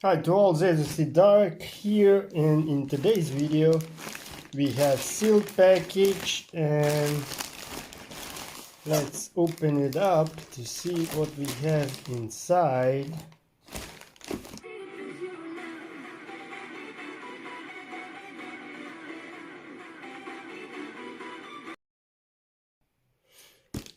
Hi to all, this is the Dark here, and in today's video we have sealed package, and let's open it up to see what we have inside.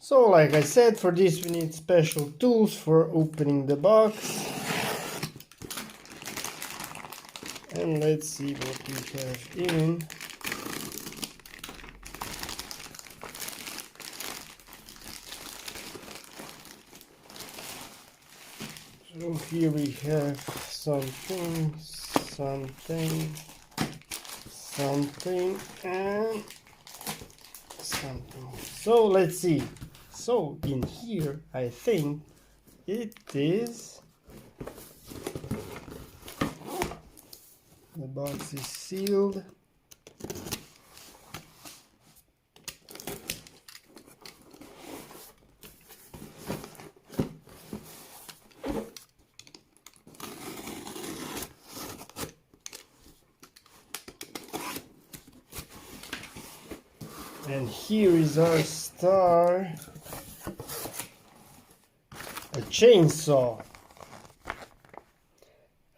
So like I said, for this we need special tools for opening the box. And let's see what we have in. So here we have something, and something. So let's see. So in here, I think it is. The box is sealed. And here is our star. A chainsaw.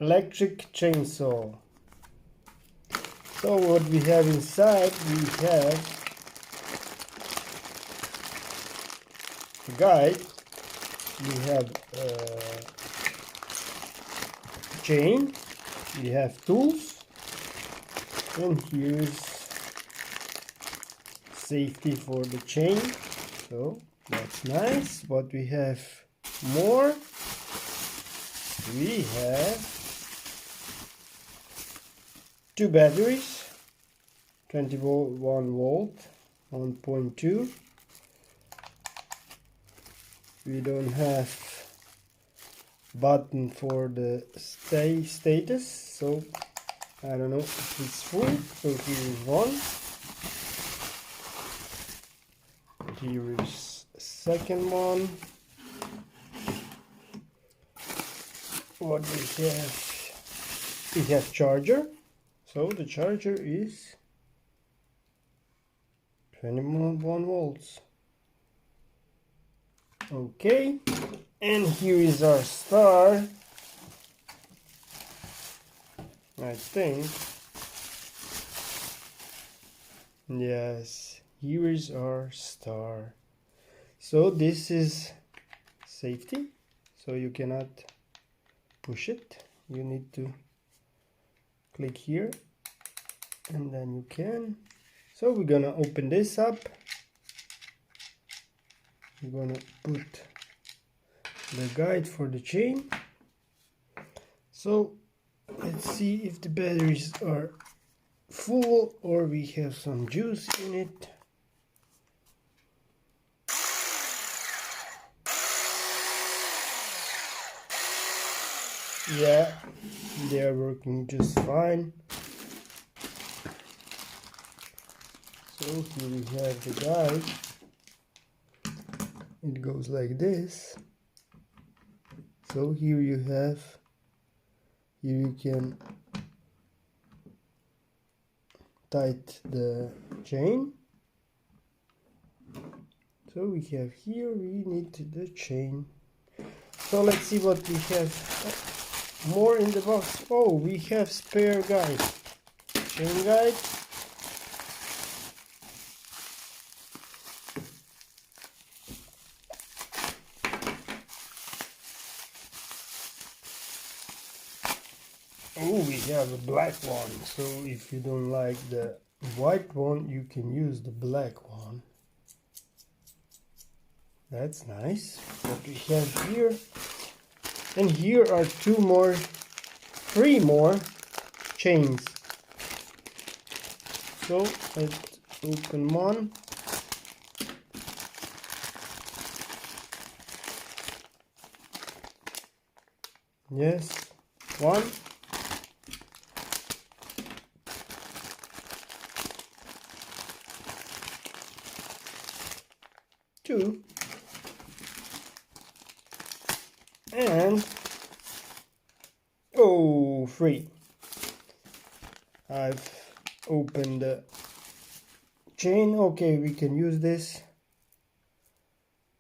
Electric chainsaw. So what we have inside, we have a guide, we have a chain, we have tools, and here's safety for the chain. So that's nice. What we have more, we have two batteries, 21 volt, 1.2. We don't have button for the status, so I don't know if it's full. So here is one. Here is a second one. What we have charger. So the charger is 21 volts. Okay, and here is our star. I think. Yes, here is our star. So this is safety. So you cannot push it. You need to click here and then you can. So we're gonna open this up. We're gonna put the guide for the chain. So let's see if the batteries are full or we have some juice in it. Yeah, they are working just fine. So here we have the guide. It goes like this. So here you can tight the chain. So we have here, we need the chain. So let's see what we have more in the box. Oh, we have spare guide, chain guide. Oh, we have a black one. So if you don't like the white one, you can use the black one. That's nice. What we have here. And here are three more chains. So let's open one. Yes, one. Two. And Oh, free. I've opened the chain. Okay, we can use this.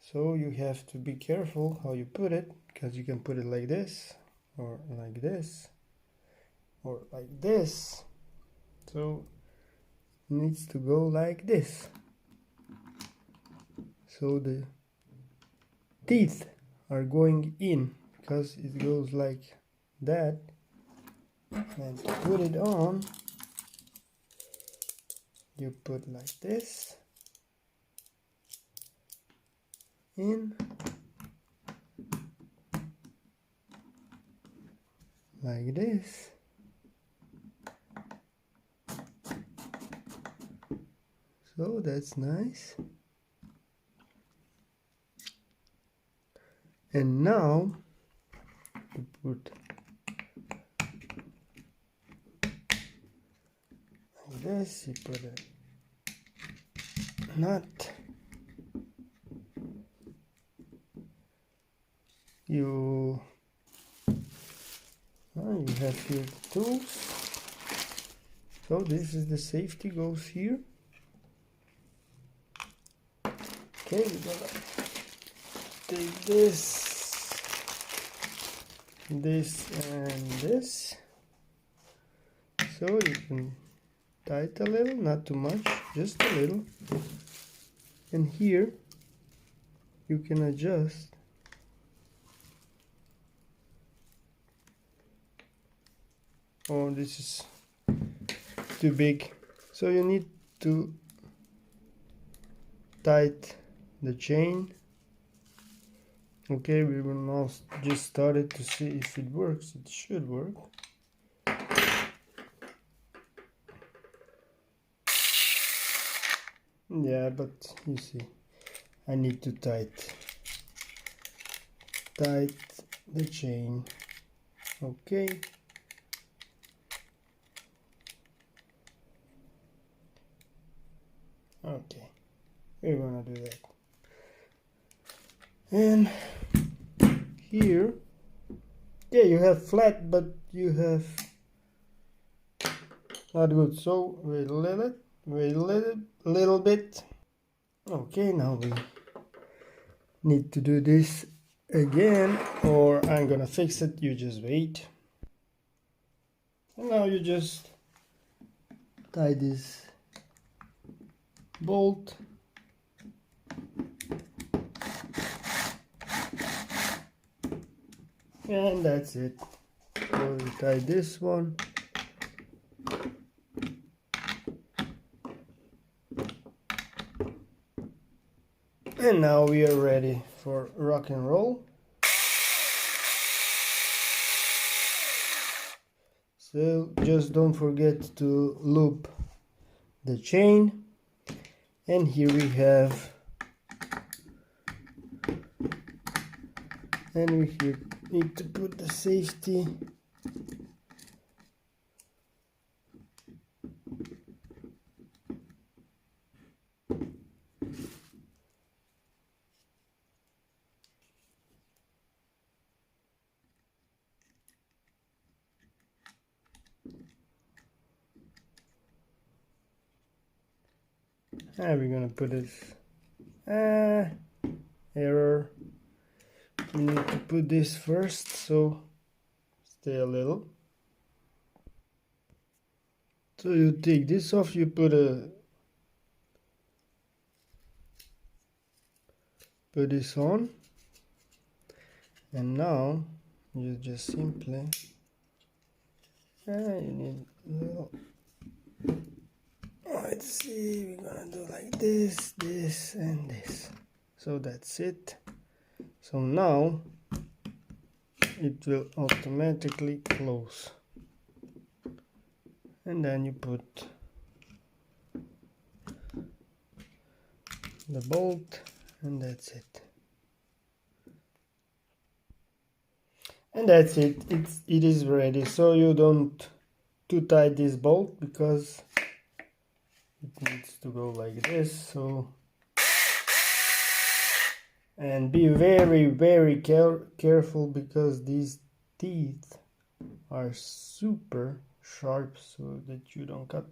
So you have to be careful how you put it, because you can put it like this, or like this, or like this. So it needs to go like this. So the teeth are going in, because it goes like that. And to put it on, you put like this in, like this. So that's nice. And now you put like this, you put a nut. You have here the tools. So this is the safety, goes here. Okay, we're gonna take this and this. So you can tie it a little, not too much, just a little. And here you can adjust. Oh, this is too big. So you need to tighten the chain. Okay, we will now just start it to see if it works. It should work. Yeah, but you see, I need to tighten the chain. Okay. Okay, we're gonna do that. And here, yeah, you have flat, but you have not good. So wait a little bit. Okay, now we need to do this again, or I'm gonna fix it. You just wait. And now you just tie this bolt. And that's it. So we tie this one. And now we are ready for rock and roll. So just don't forget to loop the chain. And here we have, and we here need to put the safety. And we're gonna put this error. We need to put this first, so stay a little. So you take this off, you put this on, and now you just simply you need a little. Let's see, we're gonna do like this, this, and this. So that's it. So now it will automatically close. And then you put the bolt, and that's it. And that's it. It is ready. So you don't too tight this bolt, because it needs to go like this. So, and be very careful, because these teeth are super sharp so that you don't cut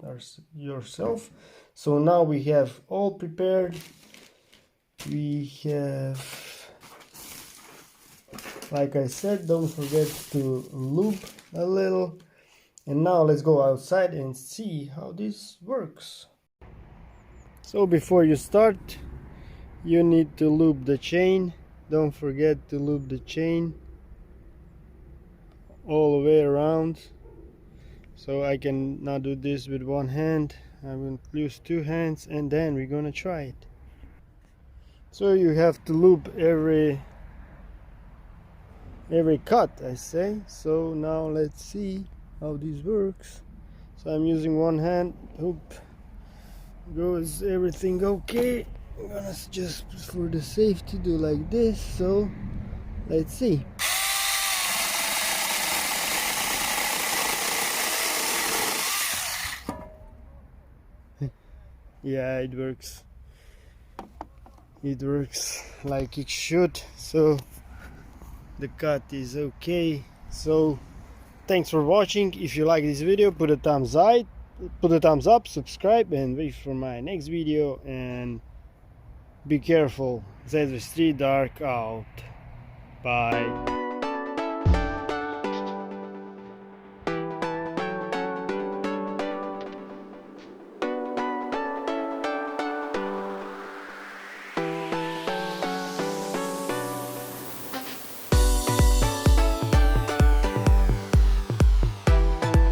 yourself. So now we have all prepared. We have, like I said, don't forget to lube a little. And now let's go outside and see how this works. So before you start, you need to lube the chain. Don't forget to lube the chain all the way around. So I can now do this with one hand. I will use two hands and then we're gonna try it. So you have to lube every cut, I say. So now let's see how this works. So I'm using one hand. Hope goes everything okay. I'm gonna just for the safety do like this. So let's see. Yeah, it works. It works like it should. So the cut is okay. So thanks for watching. If you like this video, put a thumbs up, subscribe, and wait for my next video. And be careful, ZV3 dark out. Bye.